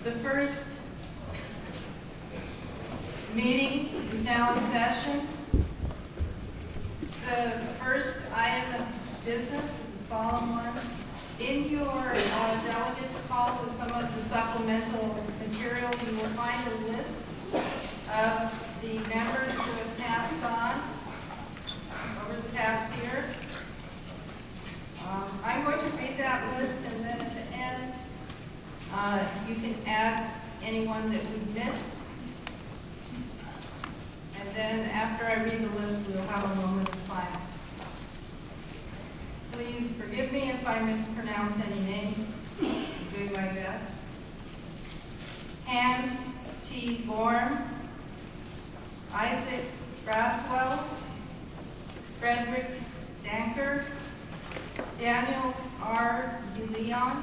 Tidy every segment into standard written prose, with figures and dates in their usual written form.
The first meeting is now in session. The first item of business is a solemn one. In your delegates call with some of the supplemental material, you will find a list of the members who have passed on over the past year. I'm going to read that list, and then at the end, you can add anyone that we've missed. And then after I read the list, we'll have a moment of silence. Please forgive me if I mispronounce any names. I'm doing my best. Hans T. Born, Isaac Braswell, Frederick Danker, Daniel R. DeLeon,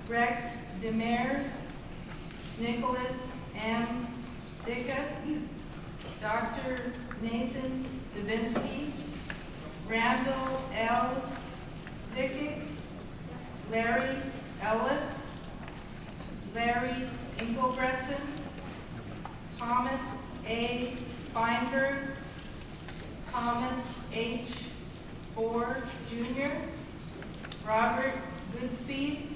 Rex Demers, Nicholas M. Dicka, Dr. Nathan Dubinsky, Randall L. Zickick, Larry Ellis, Larry Engelbretson, Thomas A. Feinberg, Thomas H. Ford Jr., Robert Goodspeed,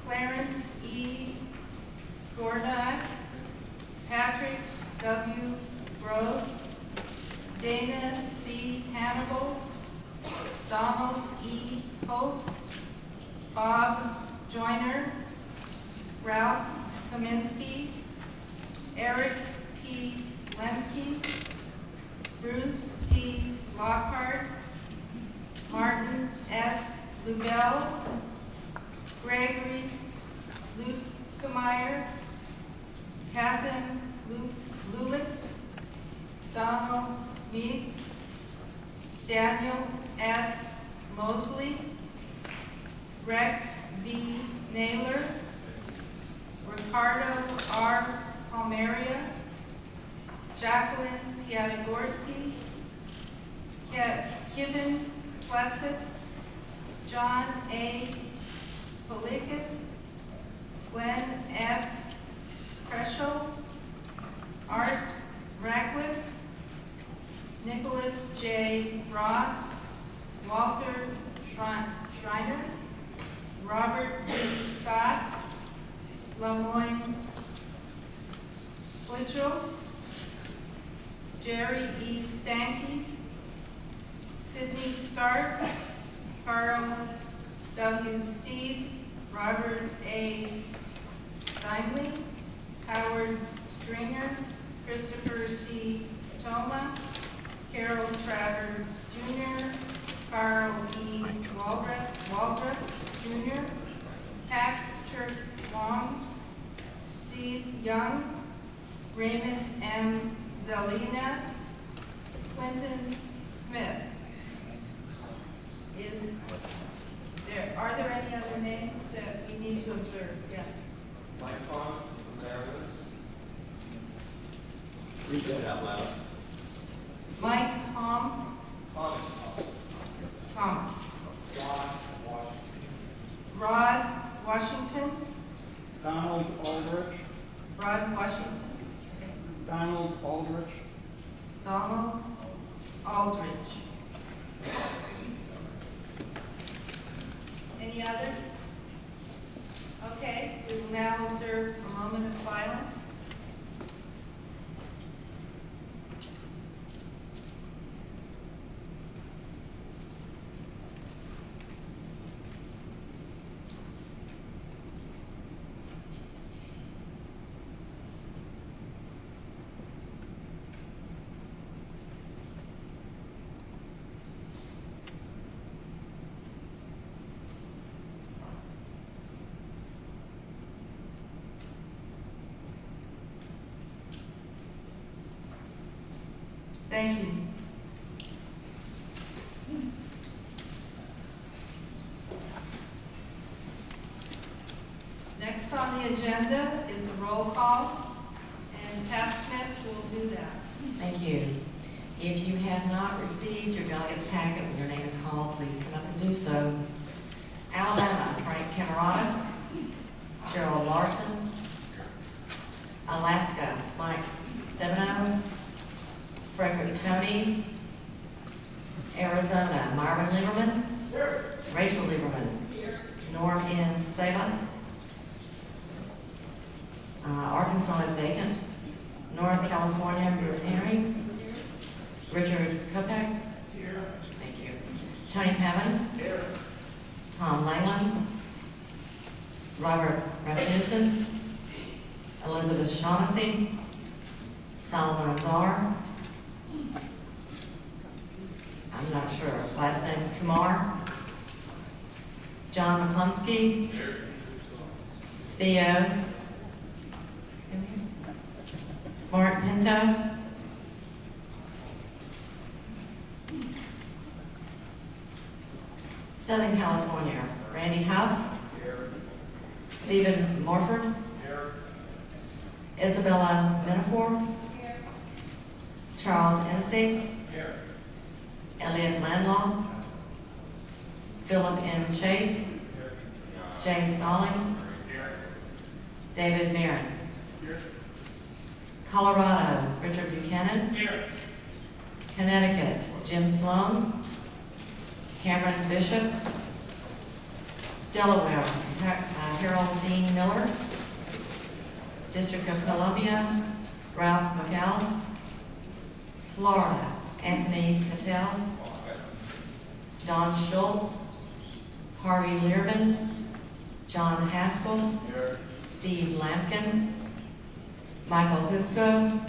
Clarence E. Gornak, Patrick W. Groves, Dana C. Hannibal, Donald E. Hope, Bob Joyner, Ralph Kaminsky, Eric P. Lemke, Bruce T. Lockhart, Martin S. Lubell, Gregory Lukemeyer, Kazim Lulick, Donald Meeks, Daniel S. Mosley, Rex B. Naylor, Ricardo R. Palmeria, Jacqueline Piatigorsky, Kevin Plessett, John A. Polikis, Glenn F. Kreschel, Art Rackwitz, Nicholas J. Ross, Walter Schreiner, Robert D. Scott, Lemoyne Slitchell, Jerry E. Stanky, Sidney Stark, Carl W. Steed, Robert A. Steinley, Howard Stringer, Christopher C. Toma, Carol Travers Jr., Carl E. Waldrop Jr., Patrick Wong, Steve Young, Raymond M. Zelina, Clinton Smith. Are there any other names that we need to observe? Yes. Mike Thomas, America. Read that out loud. Mike Thomas. Thomas. Rod Washington. Donald Aldrich. Rod Washington. Donald Aldrich. Donald Aldrich. Any others? Okay, we will now observe a moment of silence. Thank you. Next on the agenda is the roll call, and Pat Smith will do that. Thank you. If you have not received your delegates packet when your name is called, please come up and do so. Alabama, Frank Camerata. Gerald Larson. Alaska, Mike Stebano. Frederick Tonys. Arizona, Myron Lieberman. Rachel Lieberman. Norm N. Sava. Arkansas is vacant. North California, Ruth Henry. Richard Kopak. Thank you. Tony Pavin. Tom Langland. Robert Rasmussen. Elizabeth Shaughnessy. Solomon Azar. I'm not sure. Last name's Kumar. John McCluskey. Theo. Mark Pinto. Southern California, Randy Huff. Stephen Morford. Isabella Minifor. Charles Hennessy. Elliot Landlaw. Philip M. Chase. James Stallings. David Marin. Colorado, Richard Buchanan. Connecticut, Jim Sloan. Cameron Bishop. Delaware, Harold Dean Miller. District of Columbia, Ralph McCall. Florida, Anthony Patel. Don Schultz. Harvey Learman. John Haskell. Steve Lampkin. Michael Husko.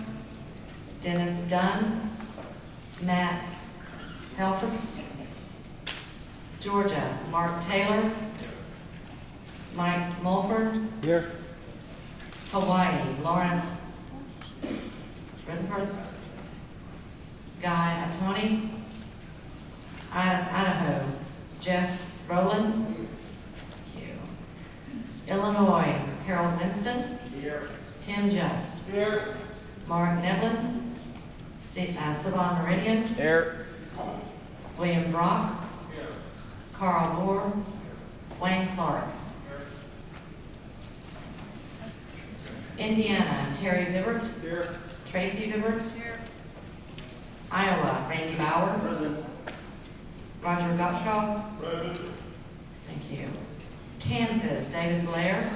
Dennis Dunn. Matt Helfus. Georgia, Mark Taylor. Mike Mulford. Here. Hawaii, Lawrence Rutherford. Guy Atoni. Idaho, Jeff Rowland. Thank you. Illinois, Harold Winston. Here. Tim Just. Here. Mark Nevlin. Savon Meridian. Here. William Brock. Carl Moore. Wayne Clark. Indiana, Terry Bibbert. Here. Tracy Bibbert. Iowa, Randy Bauer. Present. Roger Gottschalk. Present. Thank you. Kansas, David Blair.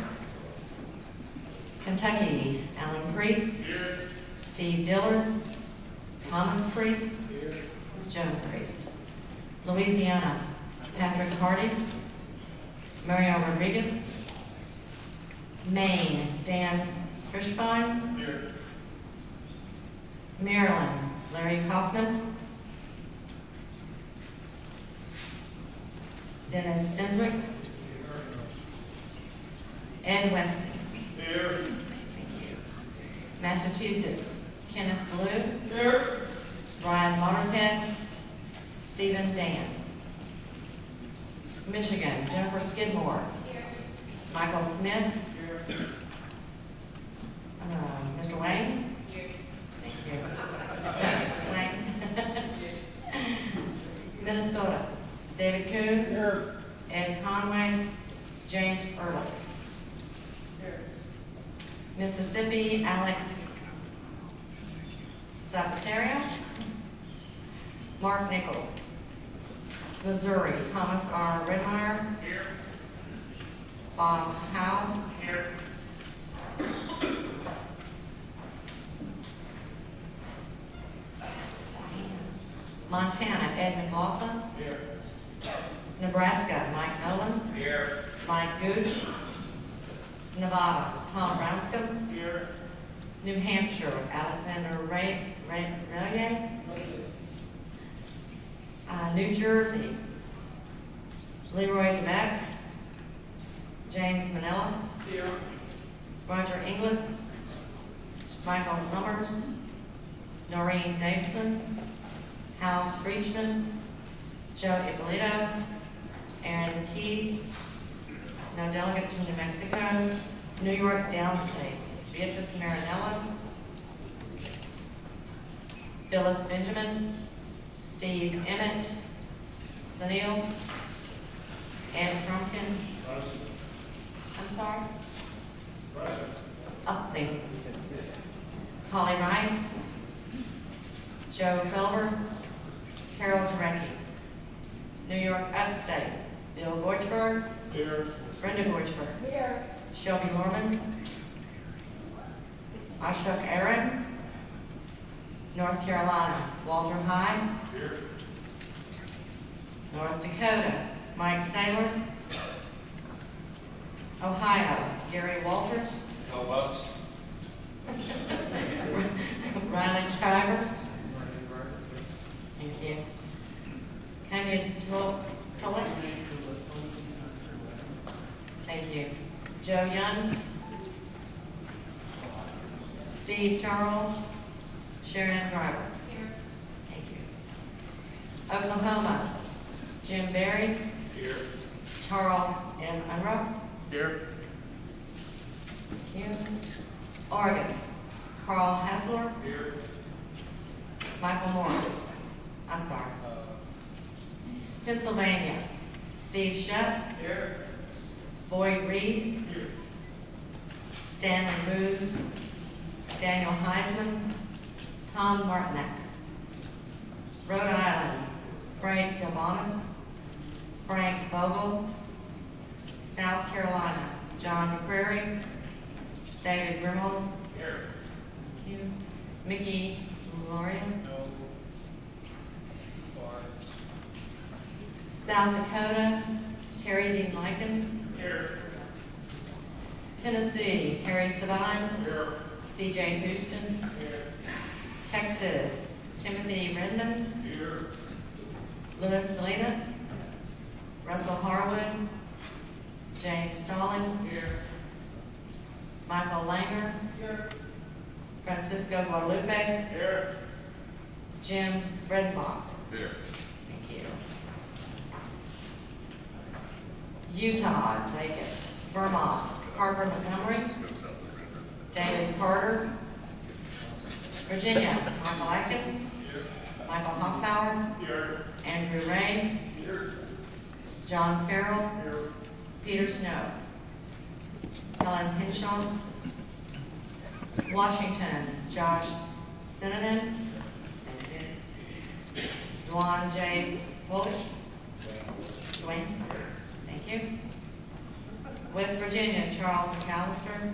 Kentucky, Alan Priest. Steve Dillard. Thomas Priest. Joe Priest. Louisiana, Patrick Hardy. Mario Rodriguez. Maine, Dan Frischbein. Maryland, Larry Kaufman. Dennis Stenswick. Ed Weston. Thank you. Massachusetts, Kenneth Blue. Brian Mothershead. Stephen Dan. Michigan, Jennifer Skidmore. Michael Smith. Mr. Wayne. Thank you. Mr. Wayne. Minnesota, David Coons. Here. Ed Conway. James Ehrlich. Mississippi, Alex Sabateria. Mark Nichols. Missouri, Thomas R. Redmeyer. Bob Howe. Montana, Ed McLaughlin. Nebraska, Mike Nolan. Mike Gooch. Nevada, Tom Branscombe. New Hampshire, Alexander Raylier. New Jersey, Leroy DeBeck. James Manella. Roger Inglis. Michael Summers. Noreen Davison. Hal Screechman. Joe Ippolito. Aaron Keys. No delegates from New Mexico. New York Downstate, Beatrice Marinello. Phyllis Benjamin. Steve Emmett. Sunil. Ed Frumpkin. I'm sorry? Thank you. Holly Wright, Joe Filber, Carol Jarecki. New York Upstate, Bill Borchberg, Here. Brenda Borchberg, Shelby Norman, Ashok Aaron, North Carolina, Walter Hyde, Here. North Dakota, Mike Saylor, Ohio, Gary Walters, No bucks. Riley Schreiber, thank you. Kenya Tolet, thank you. Joe Young, Steve Charles, Sharon Driver, thank you. Oklahoma, Jim Berry, Here. Charles M. Unruh, Here. thank you. Oregon, Carl Hassler, Here. Michael Morris, I'm sorry. Pennsylvania, Steve Shutt, Here. Boyd Reed, Here. Stanley Booz, Daniel Heisman, Tom Martinek. Rhode Island, Frank Delbonis, Frank Vogel. South Carolina, John McCrary, David Grimald, Here. thank you. Mickey Lorian. No. Four. South Dakota, Terry Dean Likens. Here. Tennessee, Harry Sabine, Here. C.J. Houston. Here. Texas, Timothy Redmond, Here. Louis Salinas, Russell Harwood, James Stallings, Here. Michael Langer, Here. Francisco Guadalupe, Here. Jim Bredenbach. Here. Thank you. Utah is vacant. Vermont, Parker Montgomery, David Carter. Virginia, Michael Atkins, Here. Michael Hoffbauer, Here. Andrew Ray, Here. John Farrell, Here. Peter Snow. Helen Henshaw. Washington, Josh Sinanen. Luan J. Polish. Dwayne. Thank you. West Virginia, Charles McAllister.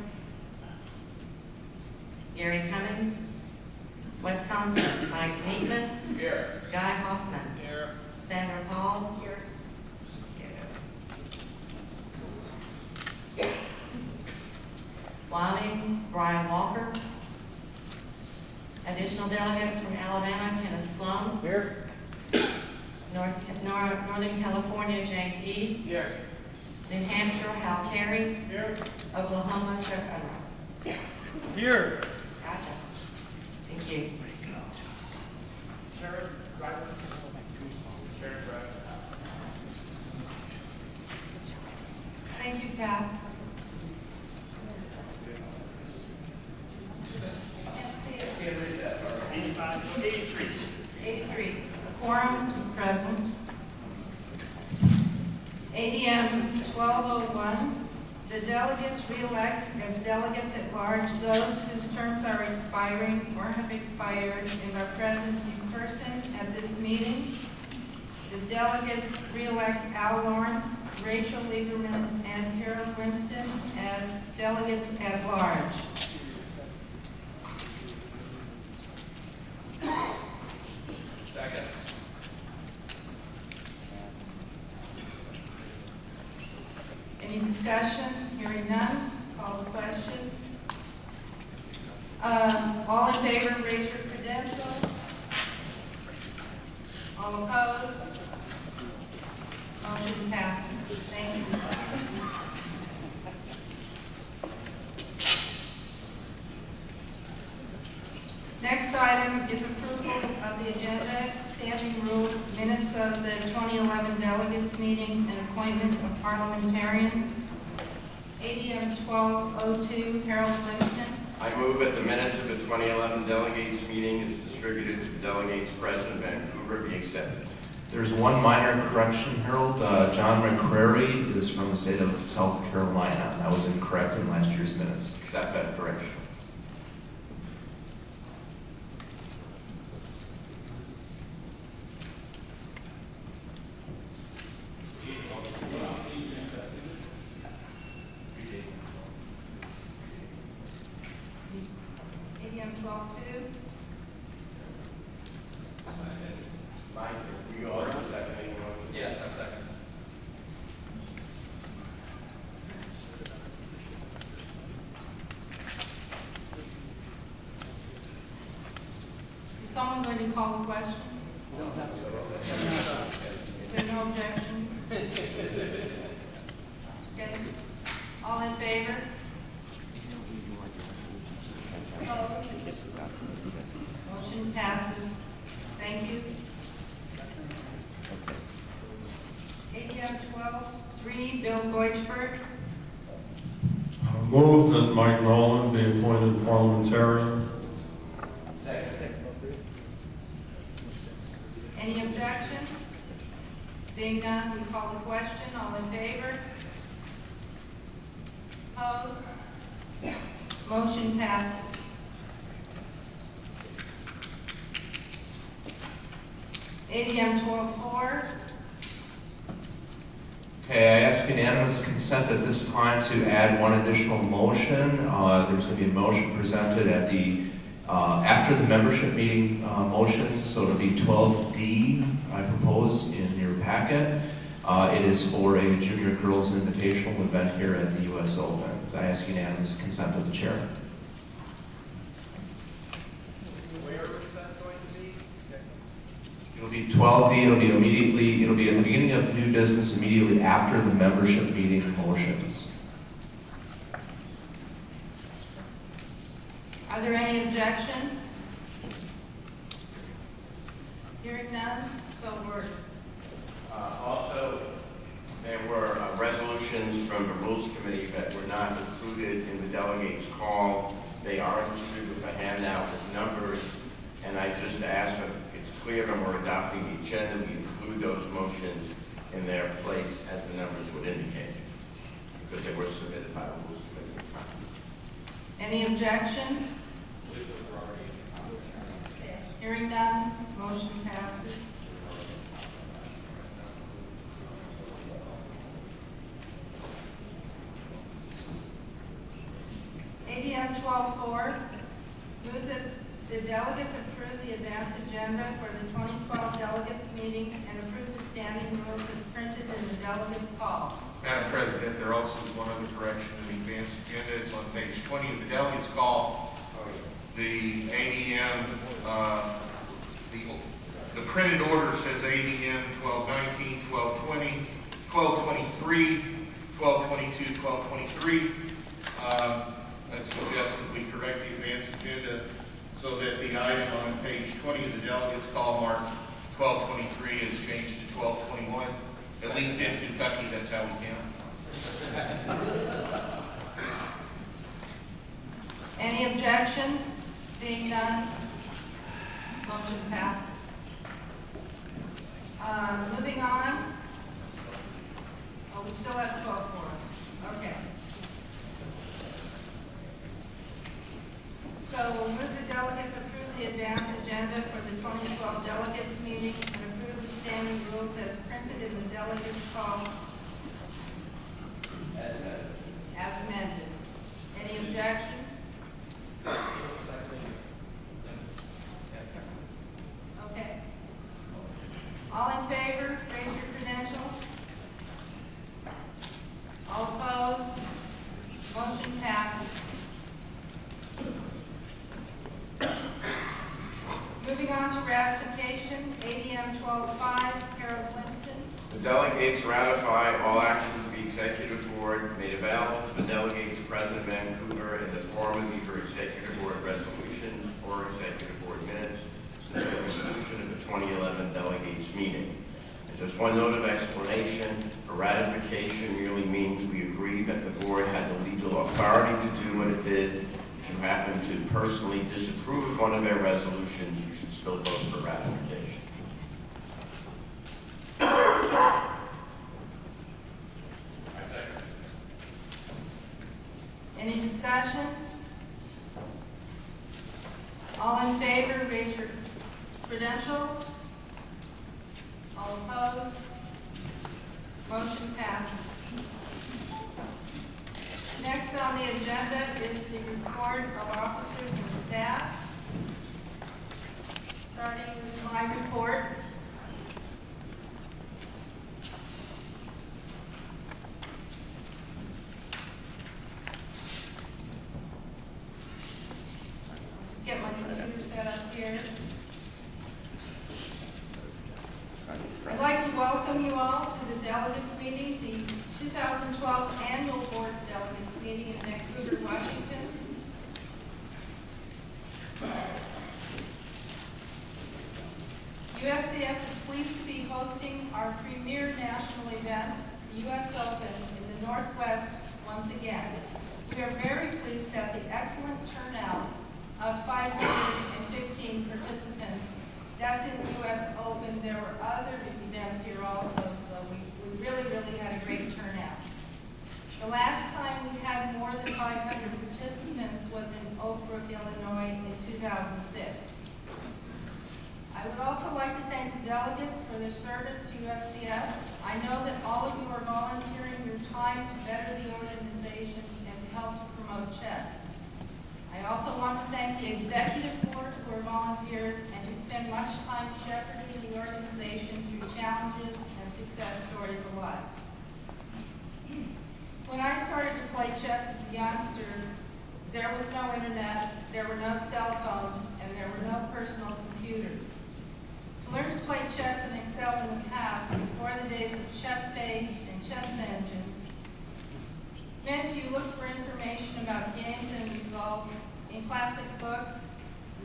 Gary Cummings. Wisconsin, Mike Neatman. Here. Guy Hoffman. Here. Sandra Paul. Here. Wyoming, Brian Walker. Additional delegates from Alabama, Kenneth Sloan. Here. Northern California, James E. Here. New Hampshire, Hal Terry. Here. Oklahoma, Chuck Unruh. Here. Gotcha. Thank you. Sharon Driver. Sharon Driver. Thank you, Cap. '83. 83. The quorum is present. ADM 1201. The delegates re-elect as delegates at large those whose terms are expiring or have expired and are present in person at this meeting. The delegates re-elect Al Lawrence, Rachel Lieberman, and Harold Winston as delegates at large. Second. Any discussion? Hearing none, call the question. All in favor, raise your credentials. All opposed? Motion passes. Thank you. Next item is approval of the agenda, standing rules, minutes of the 2011 delegates meeting, and appointment of parliamentarian. ADM 1202, Harold Winston. I move that the minutes of the 2011 delegates meeting is distributed to the delegates present in Vancouver be accepted. There's one minor correction, Harold. John McCrary is from the state of South Carolina. That was incorrect in last year's minutes. Accept that correction. me call the question? Is there no objection? Okay. All in favor? Opposed? Motion passes. Thank you. ADM 12-3, Bill Goichberg. Move that Mike Nolan be appointed parliamentarian. Any objections? Seeing none, we call the question. All in favor? Opposed? Motion passes. ADM 12-4. Okay, I ask unanimous consent at this time to add one additional motion. There's going to be a motion presented at the after the membership meeting motion, so it'll be 12D, I propose, in your packet. It is for a junior girls invitational event here at the US Open. I ask unanimous consent of the chair. Where is that going to be? It'll be 12D, it'll be at the beginning of new business immediately after the membership meeting motions. Are there any objections? Hearing none, so ordered. Also, there were resolutions from the Rules Committee that were not included in the delegates' call. They are included with a handout with numbers, and I just ask that it's clear when we're adopting the agenda, we include those motions in their place as the numbers would indicate, because they were submitted by the Rules Committee. Any objections? Hearing none, motion passes. ADM 12-4, move that the delegates approve the advance agenda for the 2012 delegates meeting and approve the standing rules as printed in the delegates call. Madam President, there also is one other correction in the advanced agenda. It's on page 20 of the delegates call. The ADM, the printed order says ADM 1219, 1220, 1223, 1222, 1223. That suggests that we correct the advanced agenda so that the item on page 20 of the delegates call marked 1223 is changed to 1221. At least in Kentucky, that's how we count. Any objections? Seeing none, motion passes. Moving on. Oh, we still have 12-4. Okay. So we'll move the delegates approve the advance agenda for the 2012 delegates meeting and approve the standing rules as printed in the delegates call. As amended. Any objections? Okay. All in favor, raise your credential. All opposed? Motion passes. Moving on to ratification, ADM 12-5, Harold Winston. The delegates ratify all actions of the Executive Board made available to the delegates present in Vancouver in the form of either Executive Board resolutions or Executive Board minutes since the conclusion of the 2011 delegates meeting. And just one note of explanation, a ratification merely means we agree that the Board had the legal authority to do what it did. If you happen to personally disapprove of one of their resolutions, you should still vote for ratification. Any discussion? All in favor, raise your credential. All opposed? Motion passes. Next on the agenda is the report of officers and staff. Starting with my report. Get my computer set up here. Northwest once again. We are very pleased at the excellent turnout of 515 participants. That's in the U.S. Open. There were other events here also, so we really had a great turnout. The last time we had more than 500 participants was in Oak Brook, Illinois in 2006. I would also like to thank the delegates for their service to USCF. I know that all of you are volunteering your time to better the organization and to help to promote chess. I also want to thank the executive board who are volunteers and who spend much time shepherding the organization through challenges and success stories alike. When I started to play chess as a youngster, there was no internet, there were no cell phones, and there were no personal computers. To learn to play chess and excel in the past, before the days of ChessBase and chess engines, meant you looked for information about games and results in classic books,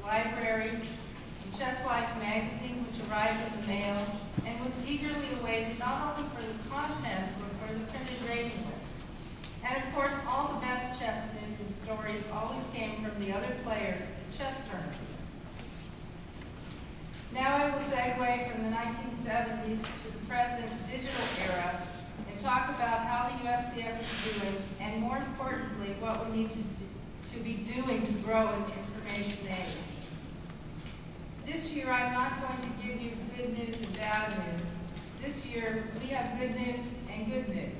libraries, and Chess Life magazine, which arrived in the mail, and was eagerly awaited not only for the content, but for the printed rating lists. And of course, all the best chess news and stories always came from the other players at chess tournaments. Now I will segue from the 1970s to the present digital era and talk about how the USCF is doing, and more importantly, what we need to be doing to grow in the information age. This year, I'm not going to give you good news and bad news. This year, we have good news and good news.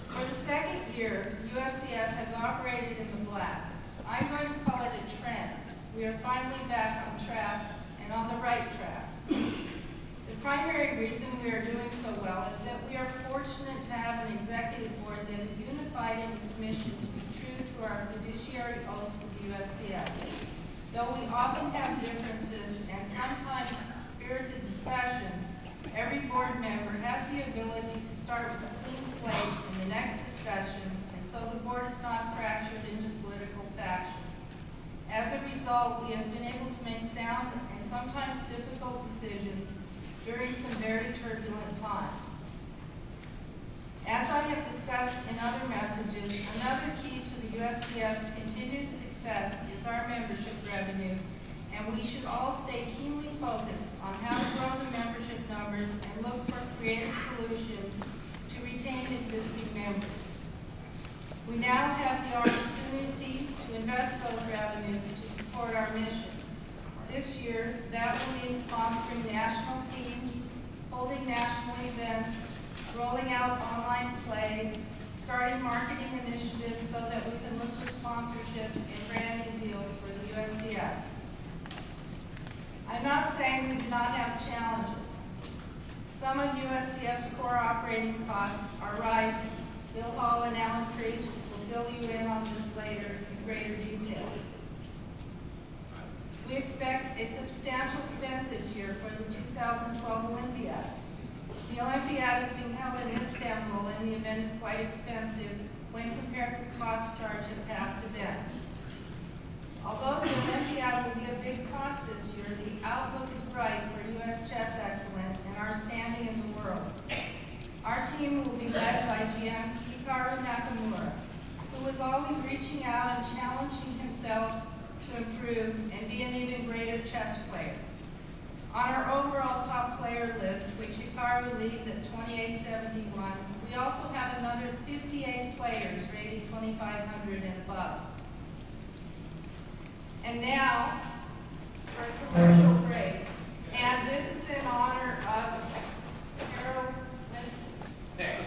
For the second year, USCF has operated in the black. I'm going to call it a trend. We are finally back on track and on the right track. The primary reason we are doing so well is that we are fortunate to have an executive board that is unified in its mission to be true to our fiduciary oath to the USCF. Though we often have differences and sometimes spirited discussion, every board member has the ability to start with a clean slate in the next discussion, and so the board is not fractured into political factions. As a result, we have been able to make sound and sometimes difficult decisions during some very turbulent times. As I have discussed in other messages, another key to the USCF's continued success is our membership revenue, and we should all stay keenly focused on how to grow the membership numbers and look for creative solutions to retain existing members. We now have the opportunity to invest those revenues to support our mission. This year, that will mean sponsoring national teams, holding national events, rolling out online play, starting marketing initiatives so that we can look for sponsorships and branding deals for the USCF. I'm not saying we do not have challenges. Some of USCF's core operating costs are rising. Bill Hall and Alan Priest will fill you in on this later in greater detail. We expect a substantial spend this year for the 2012 Olympiad. The Olympiad is being held in Istanbul, and the event is quite expensive when compared to the cost charged at past events. Although the Olympiad will be a big cost this year, the outlook is bright for U.S. chess excellence and our standing in the world. Our team will be led by GM Hikaru Nakamura, who is always reaching out and challenging himself to improve and be an even greater chess player. On our overall top player list, which Hikaru leads at 2871, we also have another 58 players rated 2500 and above. And now, for a commercial break. And this is in honor of Carol Winston.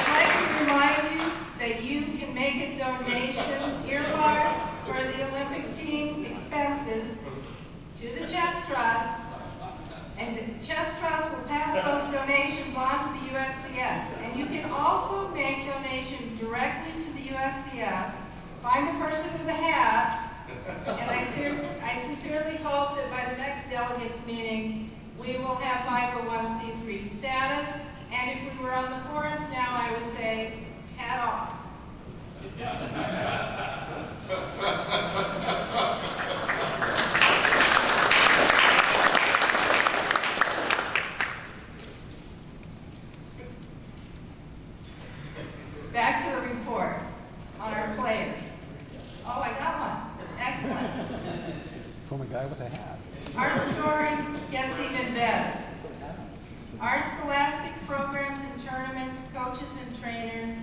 I'd like to remind you that you can make a donation earmarked for the Olympic team expenses to the Chess Trust, and the Chess Trust will pass those donations on to the USCF. And you can also make donations directly to the USCF. Find the person with the hat, and I sincerely hope that by the next delegates meeting, we will have 501c3 status. And if we were on the forums now, I would say, hat off. Our story gets even better. Our scholastic programs and tournaments, coaches and trainers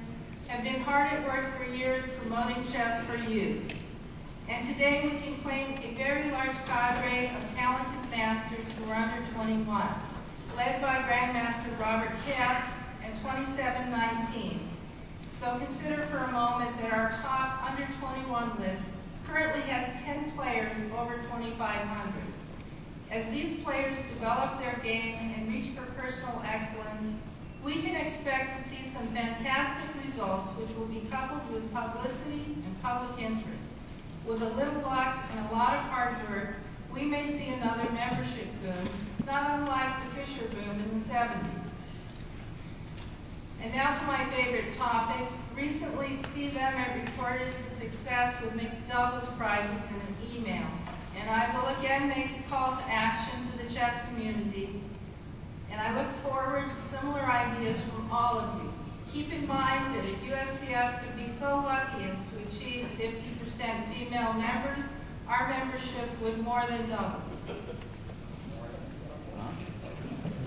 have been hard at work for years promoting chess for youth. And today we can claim a very large cadre of talented masters who are under 21, led by Grandmaster Robert Cass and 2719. So consider for a moment that our top under 21 list currently has 10 players over 2,500. As these players develop their game and reach for personal excellence, we can expect to see some fantastic results which will be coupled with publicity and public interest. With a little luck and a lot of hard work, we may see another membership boom, not unlike the Fisher boom in the 70s. And now to my favorite topic. Recently, Steve Emmett reported his success with mixed doubles prizes in an email. And I will again make a call to action to the chess community. And I look forward to similar ideas from all of you. Keep in mind that if USCF could be so lucky as to achieve 50% female members, our membership would more than double.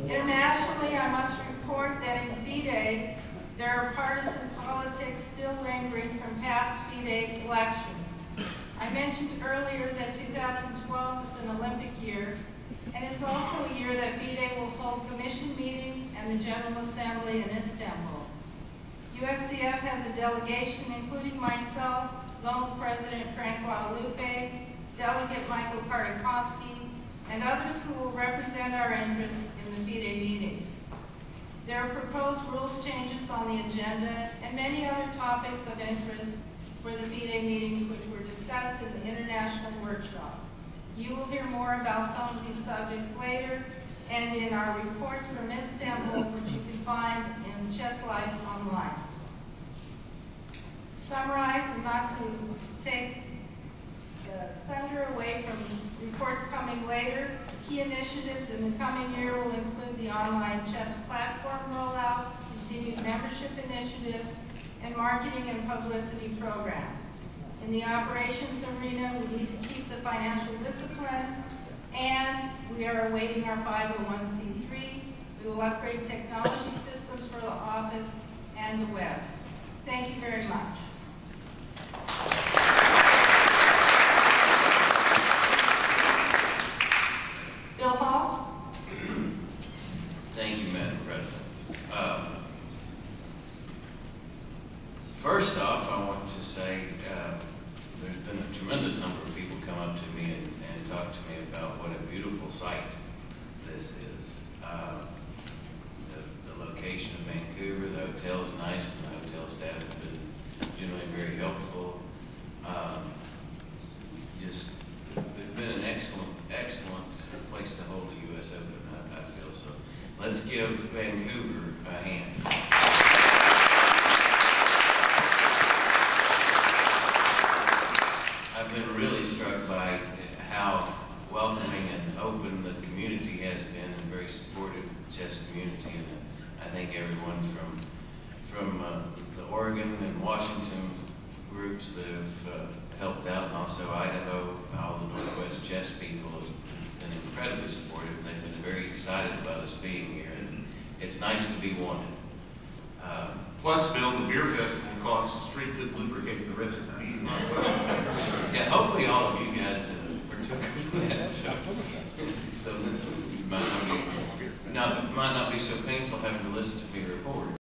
Internationally, I must report that in FIDE, there are partisan politics still lingering from past FIDE elections. I mentioned earlier that 2012 is an Olympic year, and it's also a year that FIDE will hold commission meetings and the General Assembly in Istanbul. USCF has a delegation including myself, Zone President Frank Guadalupe, Delegate Michael Partakowski, and others who will represent our interests in the FIDE meetings. There are proposed rules changes on the agenda and many other topics of interest for the FIDE meetings which were discussed in the International Workshop. You will hear more about some of these subjects later and in our reports from Istanbul, which you can find in Chess Life online. To summarize, and not to take thunder away from reports coming later, key initiatives in the coming year will include the online chess platform rollout, continued membership initiatives, and marketing and publicity programs. In the operations arena, we need to keep the financial discipline, and we are awaiting our 501c3. We will upgrade technology systems for the office and the web. Thank you very much. Bill Hall? Thank you, Madam President. First off, I want to say there's been a tremendous number of people come up to me and talk to me about what a beautiful site this is. The location of Vancouver, the hotel is nice, and the hotel staff has been generally very helpful. It's been an excellent place to hold the U.S. Open, I feel so. Let's give Vancouver a hand. I've been really struck by how welcoming and open the community has been, and very supportive chess community. And I think everyone from the Oregon and Washington groups that have helped out, and also Idaho, all the Northwest chess people have been incredibly supportive. They've been very excited about us being here, and it's nice to be wanted. Plus, Bill, the beer festival costs strength that lubricate the rest of the meeting. Yeah, hopefully all of you guys partook in that, so it might not be so painful having to listen to me report.